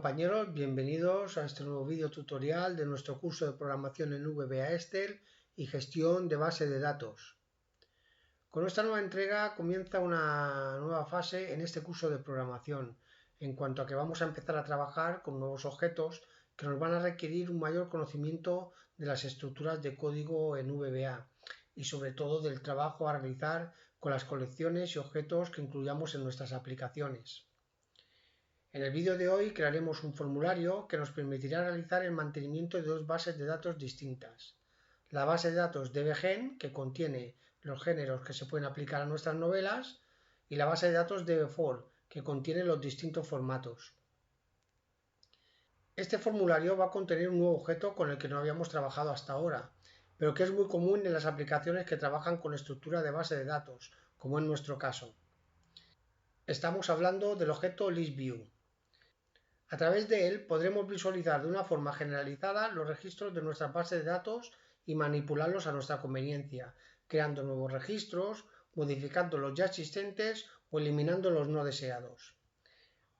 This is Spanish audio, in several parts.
compañeros, bienvenidos a este nuevo vídeo tutorial de nuestro curso de programación en VBA Excel y gestión de base de datos. Con esta nueva entrega comienza una nueva fase en este curso de programación, en cuanto a que vamos a empezar a trabajar con nuevos objetos que nos van a requerir un mayor conocimiento de las estructuras de código en VBA y sobre todo del trabajo a realizar con las colecciones y objetos que incluyamos en nuestras aplicaciones. En el vídeo de hoy crearemos un formulario que nos permitirá realizar el mantenimiento de dos bases de datos distintas. La base de datos DBGen, que contiene los géneros que se pueden aplicar a nuestras novelas, y la base de datos DBFOR, que contiene los distintos formatos. Este formulario va a contener un nuevo objeto con el que no habíamos trabajado hasta ahora, pero que es muy común en las aplicaciones que trabajan con estructura de base de datos, como en nuestro caso. Estamos hablando del objeto ListView. A través de él podremos visualizar de una forma generalizada los registros de nuestra base de datos y manipularlos a nuestra conveniencia, creando nuevos registros, modificando los ya existentes o eliminando los no deseados.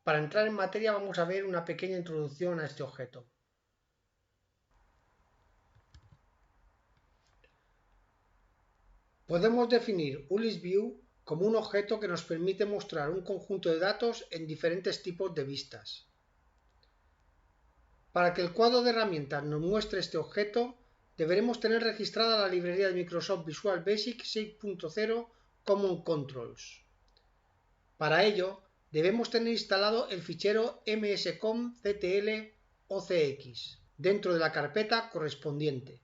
Para entrar en materia vamos a ver una pequeña introducción a este objeto. Podemos definir un ListView como un objeto que nos permite mostrar un conjunto de datos en diferentes tipos de vistas. Para que el cuadro de herramientas nos muestre este objeto, deberemos tener registrada la librería de Microsoft Visual Basic 6.0 Common Controls. Para ello, debemos tener instalado el fichero mscom.ctl.ocx dentro de la carpeta correspondiente.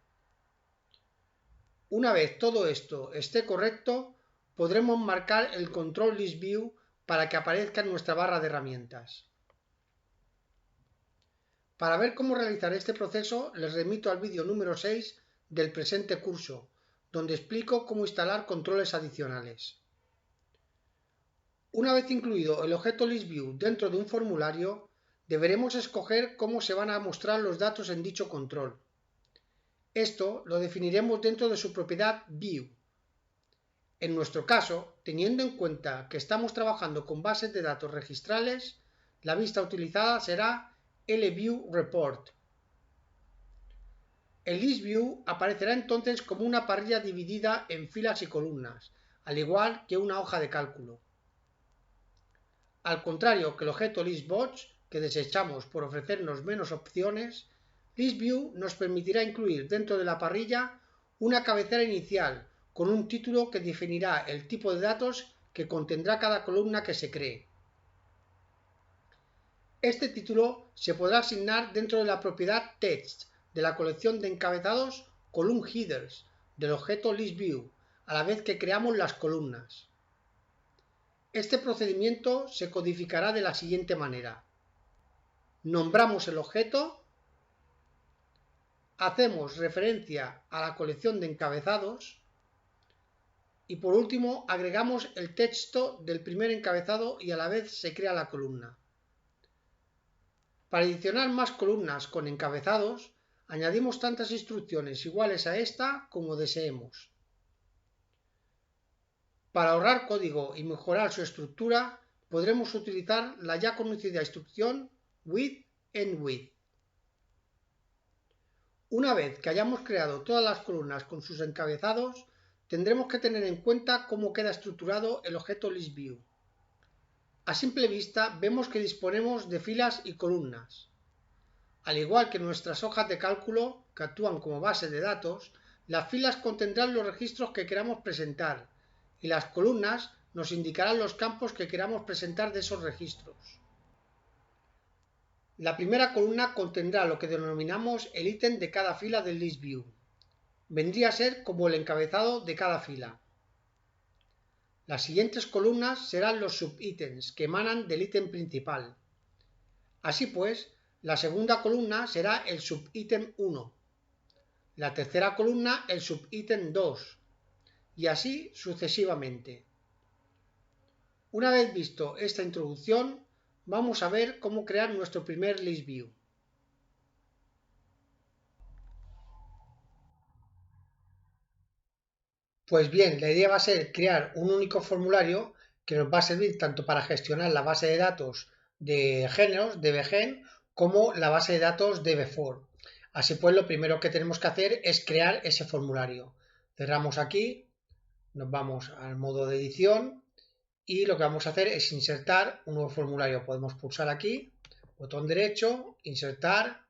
Una vez todo esto esté correcto, podremos marcar el control ListView para que aparezca en nuestra barra de herramientas. Para ver cómo realizar este proceso, les remito al vídeo número 6 del presente curso, donde explico cómo instalar controles adicionales. Una vez incluido el objeto ListView dentro de un formulario, deberemos escoger cómo se van a mostrar los datos en dicho control. Esto lo definiremos dentro de su propiedad View. En nuestro caso, teniendo en cuenta que estamos trabajando con bases de datos registrales, la vista utilizada será LViewReport. El ListView aparecerá entonces como una parrilla dividida en filas y columnas, al igual que una hoja de cálculo. Al contrario que el objeto ListBox, que desechamos por ofrecernos menos opciones, ListView nos permitirá incluir dentro de la parrilla una cabecera inicial con un título que definirá el tipo de datos que contendrá cada columna que se cree. Este título se podrá asignar dentro de la propiedad Text de la colección de encabezados Column Headers del objeto ListView, a la vez que creamos las columnas. Este procedimiento se codificará de la siguiente manera. Nombramos el objeto, hacemos referencia a la colección de encabezados y por último agregamos el texto del primer encabezado y a la vez se crea la columna. Para adicionar más columnas con encabezados, añadimos tantas instrucciones iguales a esta como deseemos. Para ahorrar código y mejorar su estructura, podremos utilizar la ya conocida instrucción with and with. Una vez que hayamos creado todas las columnas con sus encabezados, tendremos que tener en cuenta cómo queda estructurado el objeto ListView. A simple vista vemos que disponemos de filas y columnas. Al igual que nuestras hojas de cálculo, que actúan como base de datos, las filas contendrán los registros que queramos presentar y las columnas nos indicarán los campos que queramos presentar de esos registros. La primera columna contendrá lo que denominamos el ítem de cada fila del ListView. Vendría a ser como el encabezado de cada fila. Las siguientes columnas serán los subítems que emanan del ítem principal. Así pues, la segunda columna será el subítem 1, la tercera columna el subítem 2 y así sucesivamente. Una vez visto esta introducción, vamos a ver cómo crear nuestro primer ListView. Pues bien, la idea va a ser crear un único formulario que nos va a servir tanto para gestionar la base de datos de géneros, DBGen, como la base de datos DB4. Así pues, lo primero que tenemos que hacer es crear ese formulario. Cerramos aquí, nos vamos al modo de edición y lo que vamos a hacer es insertar un nuevo formulario. Podemos pulsar aquí, botón derecho, insertar,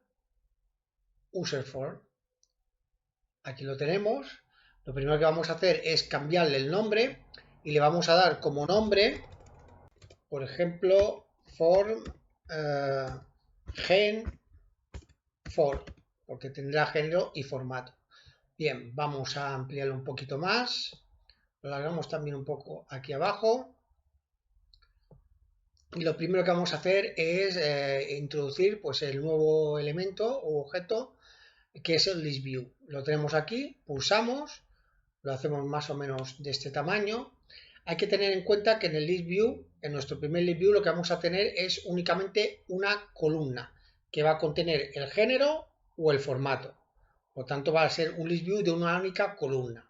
user form. Aquí lo tenemos. Lo primero que vamos a hacer es cambiarle el nombre y le vamos a dar como nombre, por ejemplo, form gen form, porque tendrá género y formato. Bien, vamos a ampliarlo un poquito más. Lo alargamos también un poco aquí abajo. Y lo primero que vamos a hacer es introducir pues, el nuevo elemento o objeto que es el list view. Lo tenemos aquí, pulsamos, lo hacemos más o menos de este tamaño. Hay que tener en cuenta que en el list view, en nuestro primer list view, lo que vamos a tener es únicamente una columna que va a contener el género o el formato. Por lo tanto, va a ser un list view de una única columna.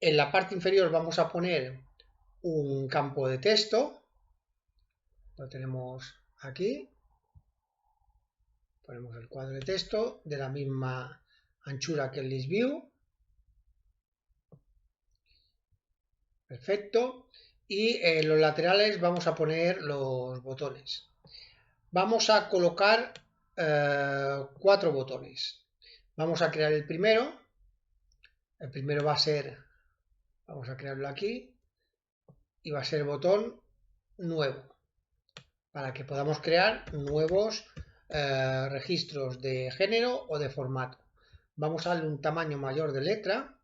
En la parte inferior vamos a poner un campo de texto. Lo tenemos aquí. Ponemos el cuadro de texto de la misma anchura que el list view. Perfecto. Y en los laterales vamos a poner los botones. Vamos a colocar 4 botones. Vamos a crear el primero. El primero va a ser, vamos a crearlo aquí, y va a ser botón nuevo, para que podamos crear nuevos registros de género o de formato. Vamos a darle un tamaño mayor de letra.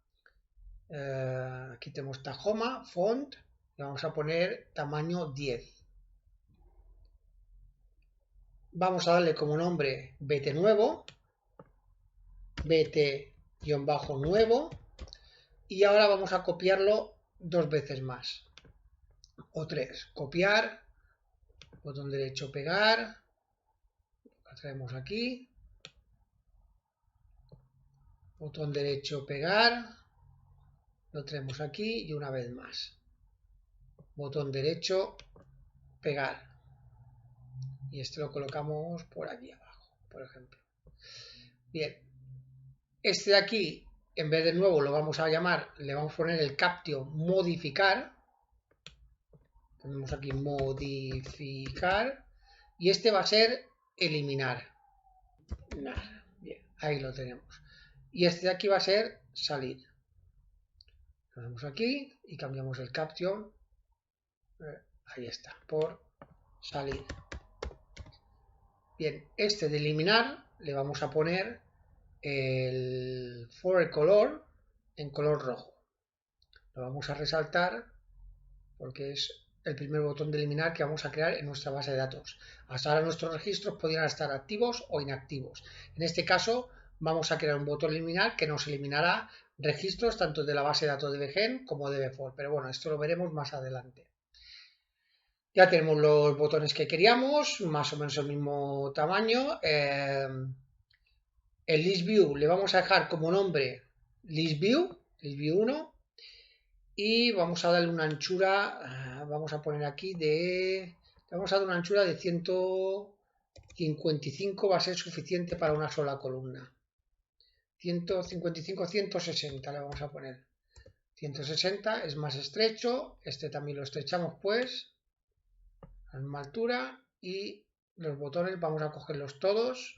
Aquí tenemos Tahoma, font, y vamos a poner tamaño 10. Vamos a darle como nombre bt nuevo, bt-nuevo, y ahora vamos a copiarlo 2 veces más, o 3. Copiar, botón derecho, pegar, lo traemos aquí, botón derecho, pegar, lo traemos aquí y una vez más, botón derecho, pegar, y este lo colocamos por aquí abajo, por ejemplo. Bien, este de aquí, en vez de nuevo, lo vamos a llamar, le vamos a poner el caption modificar. Ponemos aquí modificar. Y este va a ser eliminar. Bien, ahí lo tenemos. Y este de aquí va a ser salir. Lo vemos aquí y cambiamos el caption. Ahí está, por salir. Bien, este de eliminar le vamos a poner el for color en color rojo. Lo vamos a resaltar porque es el primer botón de eliminar que vamos a crear en nuestra base de datos. Hasta ahora nuestros registros podrían estar activos o inactivos. En este caso vamos a crear un botón eliminar que nos eliminará registros tanto de la base de datos de DBGen como de DB4. Pero bueno, esto lo veremos más adelante. Ya tenemos los botones que queríamos, más o menos el mismo tamaño. El list view le vamos a dejar como nombre list view 1. Y vamos a darle una anchura, vamos a poner aquí vamos a dar una anchura de 155, va a ser suficiente para una sola columna. 155, 160 le vamos a poner. 160 es más estrecho, este también lo estrechamos pues, a la misma altura, y los botones vamos a cogerlos todos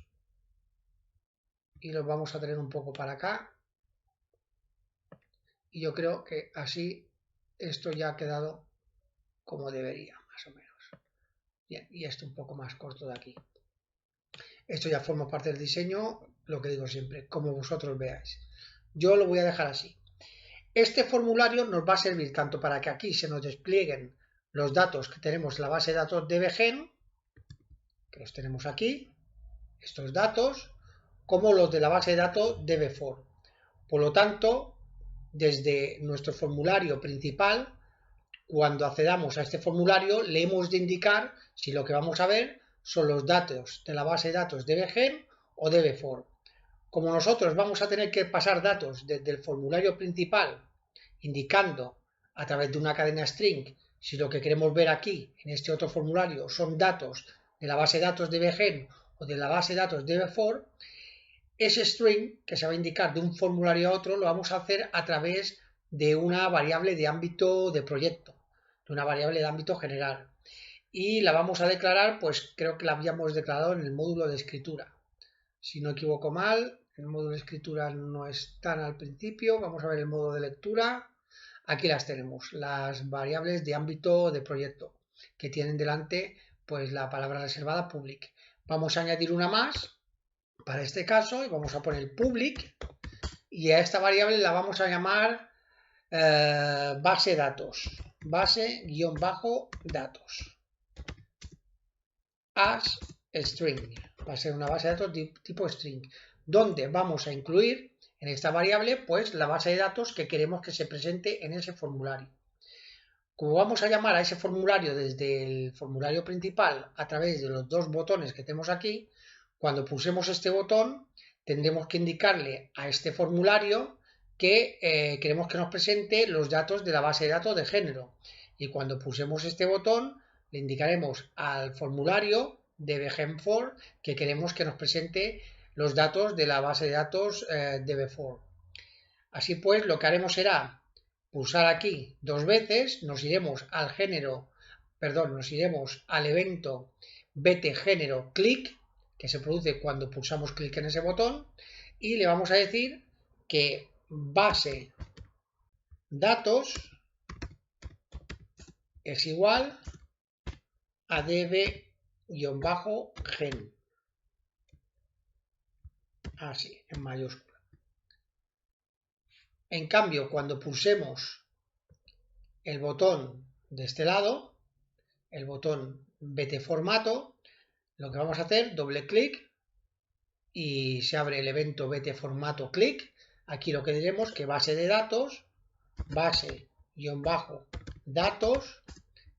y los vamos a tener un poco para acá. Y yo creo que así esto ya ha quedado como debería, más o menos. Bien, y esto un poco más corto de aquí. Esto ya forma parte del diseño, lo que digo siempre, como vosotros veáis. Yo lo voy a dejar así. Este formulario nos va a servir tanto para que aquí se nos desplieguen los datos que tenemos en la base de datos de DBGen, que los tenemos aquí, estos datos, como los de la base de datos DB4. Por lo tanto, desde nuestro formulario principal, cuando accedamos a este formulario, le hemos de indicar si lo que vamos a ver son los datos de la base de datos DBGen o DB4. Como nosotros vamos a tener que pasar datos desde el formulario principal, indicando a través de una cadena string si lo que queremos ver aquí, en este otro formulario, son datos de la base de datos DBGen o de la base de datos DB4, ese string que se va a indicar de un formulario a otro lo vamos a hacer a través de una variable de ámbito de proyecto, de una variable de ámbito general. Y la vamos a declarar, pues creo que la habíamos declarado en el módulo de escritura. Si no equivoco mal, el módulo de escritura no están al principio. Vamos a ver el modo de lectura. Aquí las tenemos, las variables de ámbito de proyecto, que tienen delante pues la palabra reservada public. Vamos a añadir una más para este caso y vamos a poner public, y a esta variable la vamos a llamar base datos, base-datos, as string. Va a ser una base de datos tipo string, donde vamos a incluir en esta variable pues la base de datos que queremos que se presente en ese formulario. Como vamos a llamar a ese formulario desde el formulario principal a través de los dos botones que tenemos aquí, cuando pulsemos este botón tendremos que indicarle a este formulario que queremos que nos presente los datos de la base de datos de género, y cuando pulsemos este botón le indicaremos al formulario DBGen4 que queremos que nos presente los datos de la base de datos DB4. Así pues, lo que haremos será pulsar aquí dos veces, nos iremos al evento BT-género click, que se produce cuando pulsamos clic en ese botón, y le vamos a decir que base datos es igual a db-gen. Así, en mayúscula. En cambio, cuando pulsemos el botón de este lado, el botón BT formato, lo que vamos a hacer, doble clic, y se abre el evento BT formato click. Aquí lo que diremos que base de datos, base-datos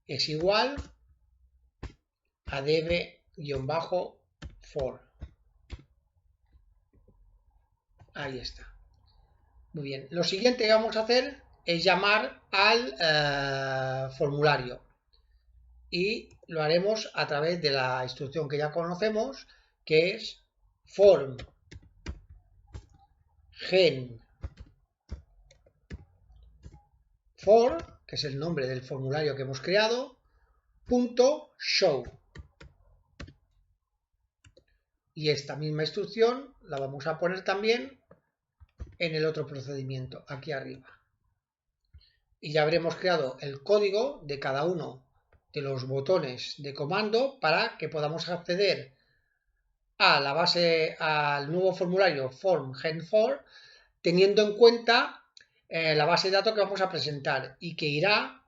es igual a db-for. Ahí está. Muy bien. Lo siguiente que vamos a hacer es llamar al formulario, y lo haremos a través de la instrucción que ya conocemos, que es form gen for, que es el nombre del formulario que hemos creado, punto show. Y esta misma instrucción la vamos a poner también en el otro procedimiento, aquí arriba. Y ya habremos creado el código de cada uno de los botones de comando para que podamos acceder a la base, al nuevo formulario form gen4, teniendo en cuenta la base de datos que vamos a presentar y que irá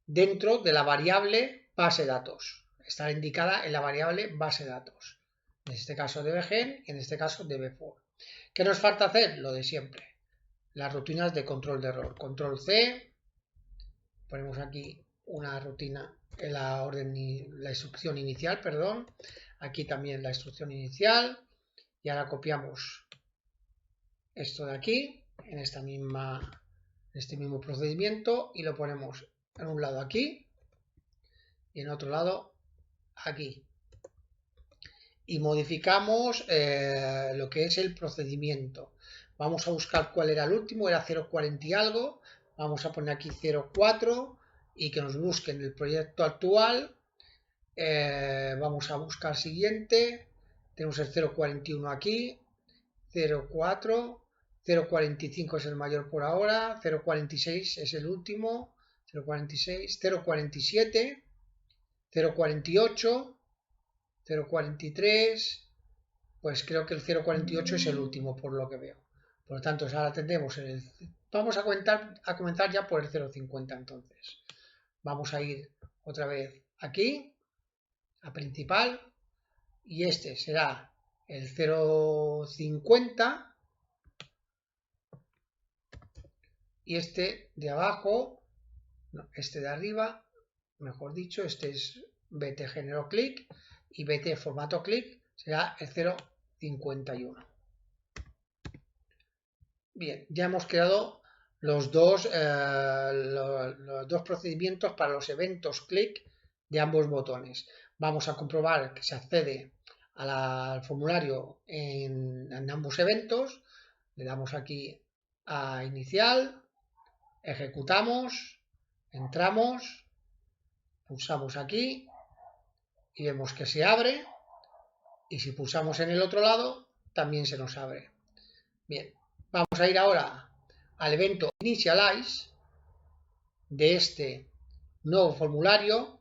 dentro de la variable base datos. Estará indicada en la variable base datos. En este caso dbgen y en este caso db4. ¿Qué nos falta hacer? Lo de siempre. Las rutinas de control de error. Control C. Ponemos aquí una rutina en la instrucción inicial, perdón. Aquí también la instrucción inicial. Y ahora copiamos esto de aquí, en este mismo procedimiento, y lo ponemos en un lado aquí y en otro lado aquí. Y modificamos lo que es el procedimiento. Vamos a buscar cuál era el último, era 0.40 y algo. Vamos a poner aquí 0.4 y que nos busquen el proyecto actual. Vamos a buscar siguiente. Tenemos el 0.41 aquí, 0.4, 0.45 es el mayor por ahora, 0.46 es el último, 0.46, 0.47, 0.48, 0.43, pues creo que el 0.48 es el último por lo que veo. Por lo tanto, ahora tendremos vamos a comenzar ya por el 0.50 entonces. Vamos a ir otra vez aquí, a principal, y este será el 0.50 y este de abajo, no, este de arriba, mejor dicho, este es BT género click y BT formato click será el 0.51. Bien, ya hemos creado los dos procedimientos para los eventos click de ambos botones. vamos a comprobar que se accede al formulario en ambos eventos. Le damos aquí a inicial, ejecutamos, entramos, pulsamos aquí y vemos que se abre, y si pulsamos en el otro lado también se nos abre. Bien, vamos a ir ahora al evento Initialize de este nuevo formulario.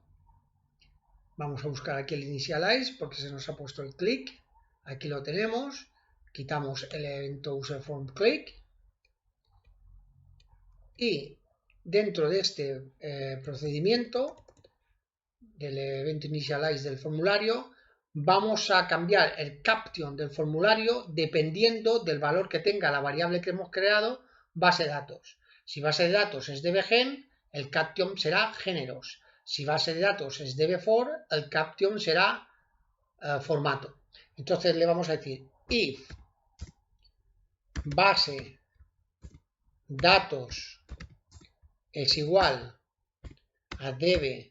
Vamos a buscar aquí el Initialize porque se nos ha puesto el click. Aquí lo tenemos. Quitamos el evento UserFormClick. Y dentro de este procedimiento del evento Initialize del formulario, vamos a cambiar el caption del formulario dependiendo del valor que tenga la variable que hemos creado, base de datos. Si base de datos es dbgen, el caption será géneros. Si base de datos es dbfor, el caption será formato. Entonces le vamos a decir if base datos es igual a db-gen,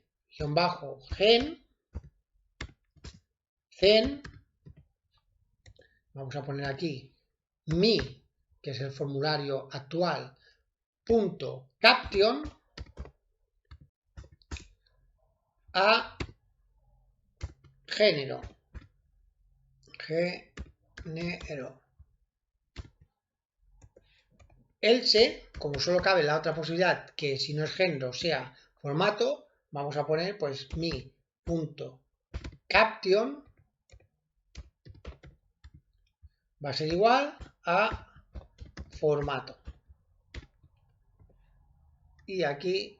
vamos a poner aquí mi, que es el formulario actual, punto caption a género. Else, como solo cabe la otra posibilidad que si no es género sea formato, vamos a poner pues mi punto caption va a ser igual a formato. Y aquí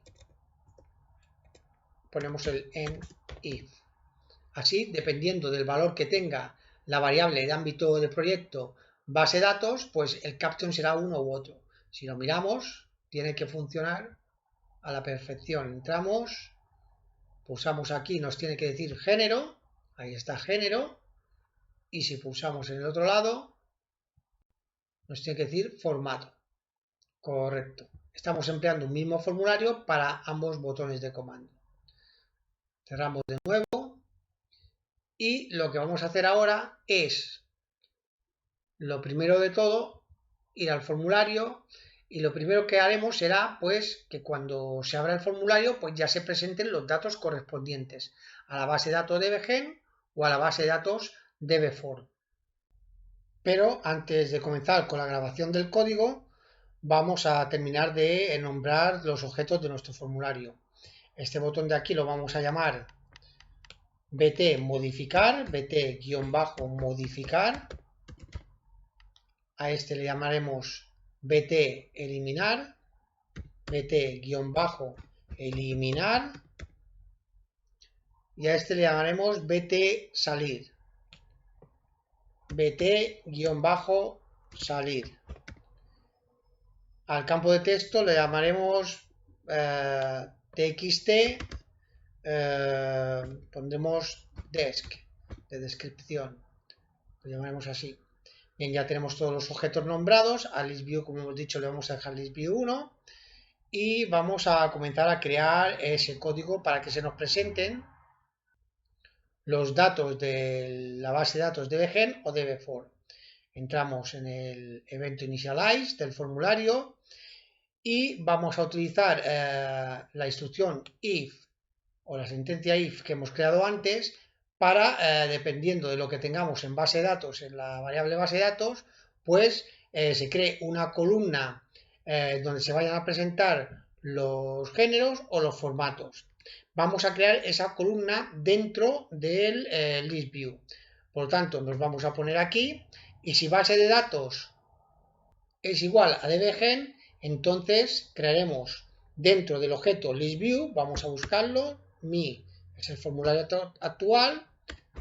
ponemos el end if. Así, dependiendo del valor que tenga la variable de ámbito del proyecto base de datos, pues el caption será uno u otro. Si lo miramos, tiene que funcionar a la perfección. Entramos, pulsamos aquí, nos tiene que decir género, ahí está género, y si pulsamos en el otro lado, nos tiene que decir formato. Correcto. Estamos empleando un mismo formulario para ambos botones de comando. Cerramos de nuevo y lo que vamos a hacer ahora es, lo primero de todo, ir al formulario, y lo primero que haremos será pues que cuando se abra el formulario pues ya se presenten los datos correspondientes a la base de datos dbgen o a la base de datos dbfor. Pero antes de comenzar con la grabación del código, vamos a terminar de nombrar los objetos de nuestro formulario. Este botón de aquí lo vamos a llamar bt modificar, bt-modificar. A este le llamaremos bt eliminar, bt-eliminar. Y a este le llamaremos bt salir, bt-salir. Al campo de texto le llamaremos txt, pondremos desk, de descripción, lo llamaremos así. Bien, ya tenemos todos los objetos nombrados. A ListView, como hemos dicho, le vamos a dejar ListView 1 y vamos a comenzar a crear ese código para que se nos presenten los datos de la base de datos dbgen o dbfor. Entramos en el evento Initialize del formulario y vamos a utilizar la instrucción if o la sentencia if que hemos creado antes para, dependiendo de lo que tengamos en base de datos, en la variable base de datos, pues se cree una columna donde se vayan a presentar los géneros o los formatos. Vamos a crear esa columna dentro del ListView. Por lo tanto, nos vamos a poner aquí y si base de datos es igual a dbgen, entonces crearemos dentro del objeto ListView, vamos a buscarlo, mi es el formulario actual,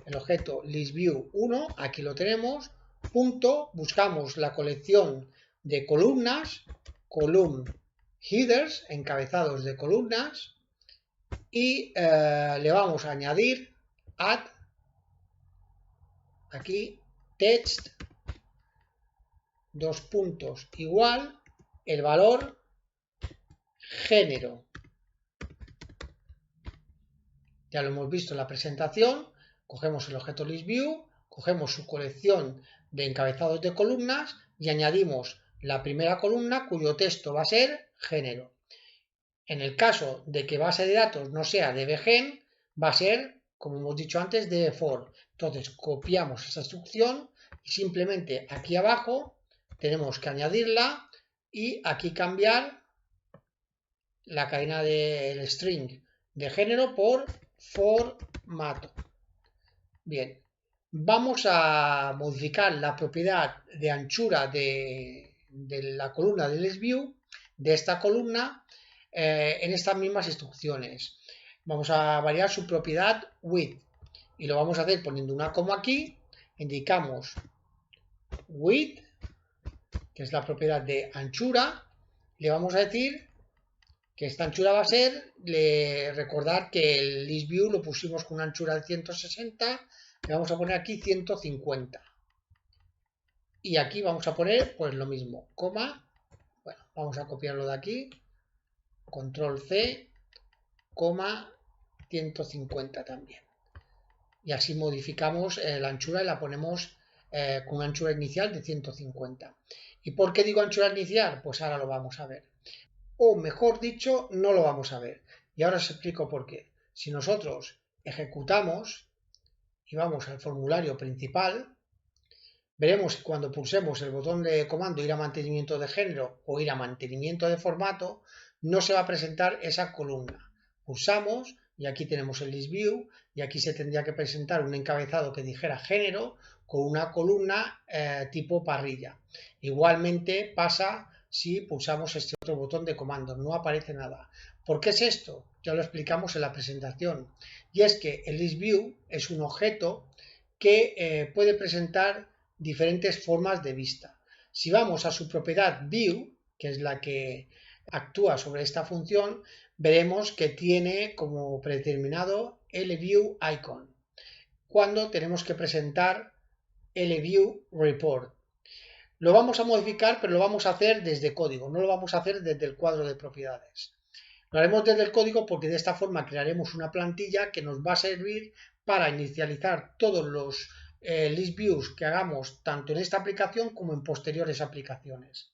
el objeto ListView 1, aquí lo tenemos, punto, buscamos la colección de columnas, column headers, encabezados de columnas, y le vamos a añadir add, aquí, text, dos puntos, igual, el valor género. ya lo hemos visto en la presentación, cogemos el objeto ListView, cogemos su colección de encabezados de columnas y añadimos la primera columna cuyo texto va a ser género. En el caso de que base de datos no sea dbgen, va a ser, como hemos dicho antes, dbfor. Entonces copiamos esa instrucción y simplemente aquí abajo tenemos que añadirla y aquí cambiar la cadena del string de género por formato. Bien, vamos a modificar la propiedad de anchura de la columna del ListView, de esta columna, en estas mismas instrucciones. Vamos a variar su propiedad width y lo vamos a hacer poniendo una coma aquí. Indicamos width, que es la propiedad de anchura. Le vamos a decir que esta anchura va a ser, recordar que el ListView lo pusimos con una anchura de 160, le vamos a poner aquí 150. Y aquí vamos a poner pues lo mismo, coma, bueno, vamos a copiarlo de aquí, control C, coma, 150 también. Y así modificamos la anchura y la ponemos con una anchura inicial de 150. ¿Y por qué digo anchura inicial? Pues ahora lo vamos a ver. O mejor dicho, no lo vamos a ver. Y ahora os explico por qué. Si nosotros ejecutamos y vamos al formulario principal, veremos que cuando pulsemos el botón de comando ir a mantenimiento de género o ir a mantenimiento de formato, no se va a presentar esa columna. Pulsamos y aquí tenemos el ListView y aquí se tendría que presentar un encabezado que dijera género con una columna tipo parrilla. Igualmente pasa si pulsamos este otro botón de comando, no aparece nada. ¿Por qué es esto? Ya lo explicamos en la presentación. Y es que el ListView es un objeto que puede presentar diferentes formas de vista. Si vamos a su propiedad View, que es la que actúa sobre esta función, veremos que tiene como predeterminado LView icon, cuando tenemos que presentar LView report. Lo vamos a modificar, pero lo vamos a hacer desde código, no lo vamos a hacer desde el cuadro de propiedades. Lo haremos desde el código porque de esta forma crearemos una plantilla que nos va a servir para inicializar todos los ListViews que hagamos tanto en esta aplicación como en posteriores aplicaciones.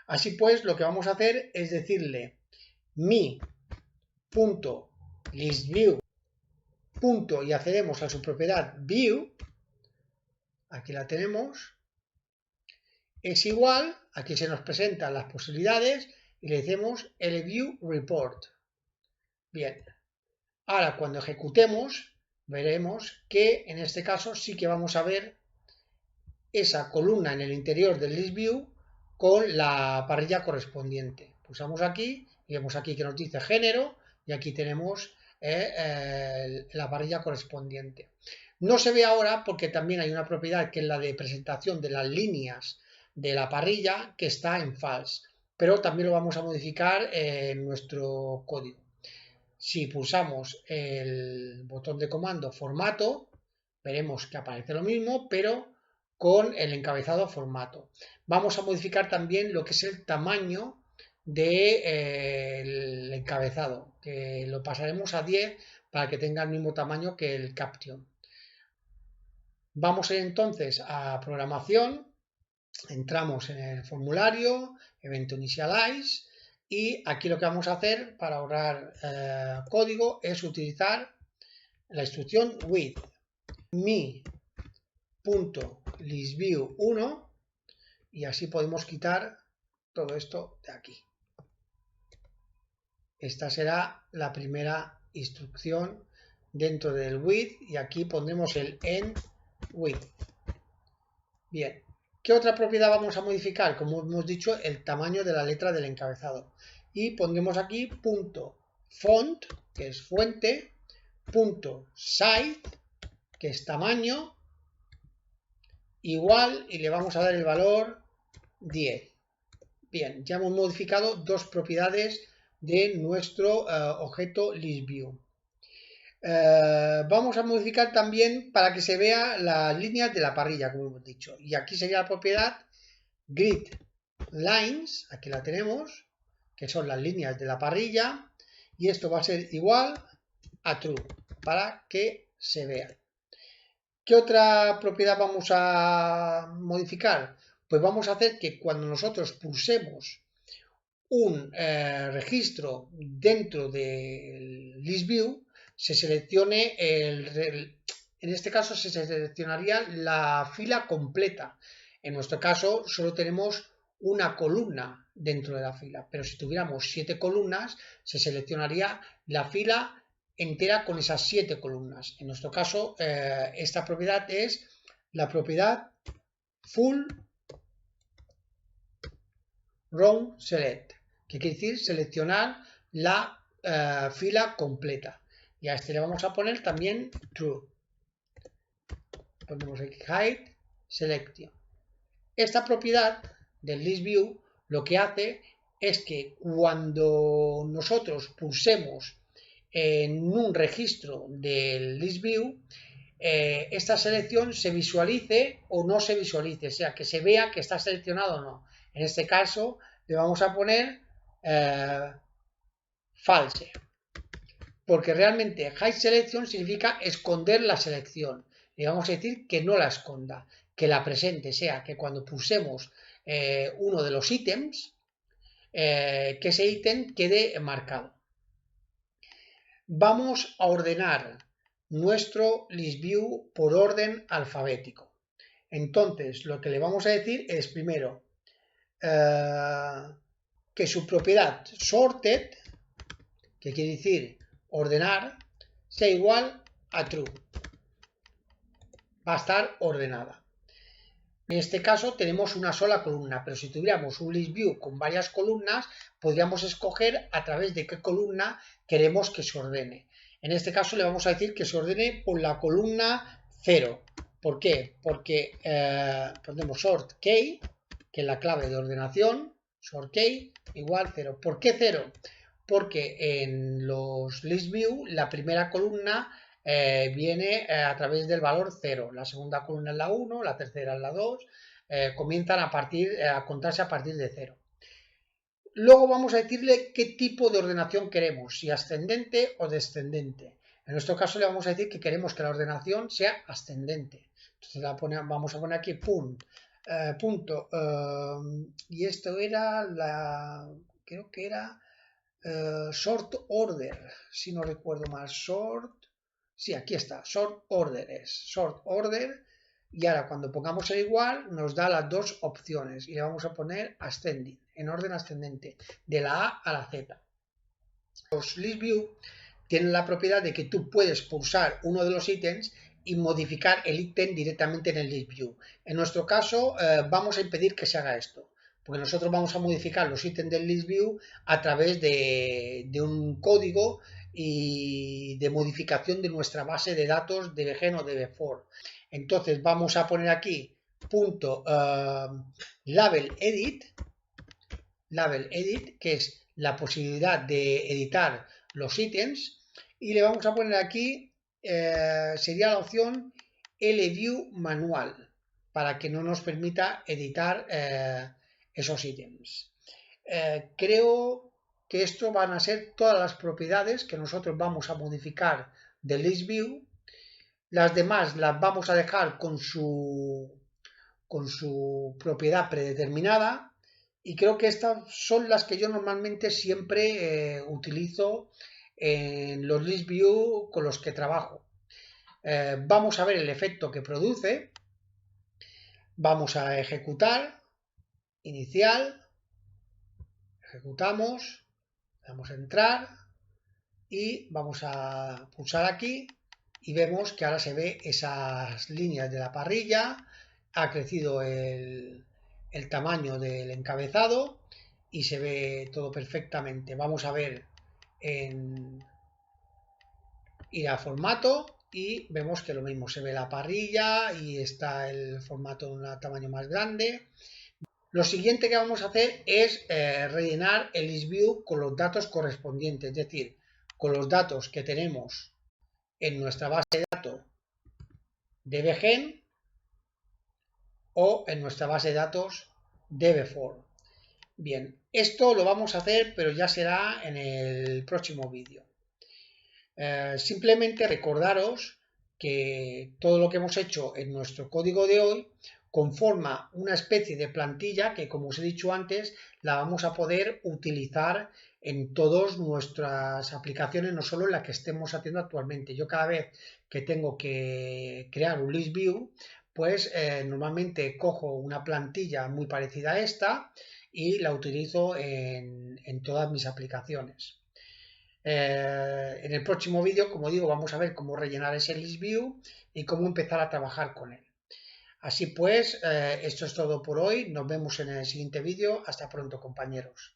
Así pues, lo que vamos a hacer es decirle mi.listView y accedemos a su propiedad view, aquí la tenemos, es igual, aquí se nos presentan las posibilidades y le decimos LView report. Bien, ahora cuando ejecutemos veremos que en este caso sí que vamos a ver esa columna en el interior del ListView con la parrilla correspondiente. Pulsamos aquí y vemos aquí que nos dice género y aquí tenemos la parrilla correspondiente. No se ve ahora porque también hay una propiedad que es la de presentación de las líneas de la parrilla que está en false, pero también lo vamos a modificar en nuestro código. Si pulsamos el botón de comando formato, veremos que aparece lo mismo, pero con el encabezado formato. Vamos a modificar también lo que es el tamaño del encabezado, que lo pasaremos a 10 para que tenga el mismo tamaño que el caption. Vamos a ir entonces a programación, entramos en el formulario, evento initialize, y aquí lo que vamos a hacer para ahorrar código es utilizar la instrucción with mi.listView1 y así podemos quitar todo esto de aquí. Esta será la primera instrucción dentro del with y aquí pondremos el end with. Bien, ¿qué otra propiedad vamos a modificar? Como hemos dicho, el tamaño de la letra del encabezado. Y pondremos aquí punto font, que es fuente, punto size, que es tamaño, igual, y le vamos a dar el valor 10. Bien, ya hemos modificado dos propiedades de nuestro objeto ListView. Vamos a modificar también para que se vea las líneas de la parrilla, como hemos dicho. Y aquí sería la propiedad grid lines, aquí la tenemos, que son las líneas de la parrilla. Y esto va a ser igual a true para que se vea. ¿Qué otra propiedad vamos a modificar? Pues vamos a hacer que cuando nosotros pulsemos un registro dentro del list view, se seleccione en este caso se seleccionaría la fila completa. En nuestro caso solo tenemos una columna dentro de la fila, pero si tuviéramos 7 columnas, se seleccionaría la fila entera con esas 7 columnas. En nuestro caso, esta propiedad es la propiedad full row select, que quiere decir seleccionar la fila completa. Y a este le vamos a poner también true. Ponemos aquí hide selection. Esta propiedad del list view lo que hace es que cuando nosotros pulsemos en un registro del list view, esta selección se visualice o no se visualice, o sea, que se vea que está seleccionado o no. En este caso le vamos a poner false, porque realmente hide selection significa esconder la selección. Le vamos a decir que no la esconda, que la presente, sea que cuando pulsemos uno de los ítems, que ese ítem quede marcado. Vamos a ordenar nuestro list view por orden alfabético. Entonces, lo que le vamos a decir es primero que su propiedad sorted, que quiere decir ordenar, sea igual a true. Va a estar ordenada. En este caso tenemos una sola columna, pero si tuviéramos un list view con varias columnas, podríamos escoger a través de qué columna queremos que se ordene. En este caso le vamos a decir que se ordene por la columna 0. ¿Por qué? Porque ponemos sort key, que es la clave de ordenación, sort key igual 0. ¿Por qué 0? Porque en los list view la primera columna viene a través del valor 0, la segunda columna es la 1, la tercera es la 2, comienzan a contarse a partir de 0. Luego vamos a decirle qué tipo de ordenación queremos, si ascendente o descendente. En nuestro caso le vamos a decir que queremos que la ordenación sea ascendente. Entonces vamos a poner aquí punto, y esto era creo que era sort order, si no recuerdo mal, sí, aquí está, sort order es, sort order, y ahora cuando pongamos el igual nos da las dos opciones y le vamos a poner ascending, en orden ascendente, de la A a la Z. Los list view tienen la propiedad de que tú puedes pulsar uno de los ítems y modificar el ítem directamente en el list view. En nuestro caso vamos a impedir que se haga esto, porque nosotros vamos a modificar los ítems del list view a través de un código y de modificación de nuestra base de datos DBGen o DB4. Entonces vamos a poner aquí punto label edit, que es la posibilidad de editar los ítems, y le vamos a poner aquí, sería la opción LView manual, para que no nos permita editar esos ítems. Creo que esto van a ser todas las propiedades que nosotros vamos a modificar del list view. Las demás las vamos a dejar con su propiedad predeterminada, y creo que estas son las que yo normalmente siempre utilizo en los list view con los que trabajo. Vamos a ver el efecto que produce. Vamos a ejecutar, inicial, ejecutamos, vamos a entrar y vamos a pulsar aquí y vemos que ahora se ve esas líneas de la parrilla, ha crecido el tamaño del encabezado y se ve todo perfectamente. Vamos a ver ir a formato y vemos que lo mismo, se ve la parrilla y está el formato de un tamaño más grande. Lo siguiente que vamos a hacer es rellenar el list view con los datos correspondientes, es decir, con los datos que tenemos en nuestra base de datos DBGen o en nuestra base de datos DB4. Bien, esto lo vamos a hacer, pero ya será en el próximo vídeo. Simplemente recordaros que todo lo que hemos hecho en nuestro código de hoy conforma una especie de plantilla que, como os he dicho antes, la vamos a poder utilizar en todas nuestras aplicaciones, no solo en las que estemos haciendo actualmente. Yo cada vez que tengo que crear un list view, pues normalmente cojo una plantilla muy parecida a esta y la utilizo en todas mis aplicaciones. En el próximo vídeo, como digo, vamos a ver cómo rellenar ese list view y cómo empezar a trabajar con él. Así pues, esto es todo por hoy. Nos vemos en el siguiente vídeo. Hasta pronto, compañeros.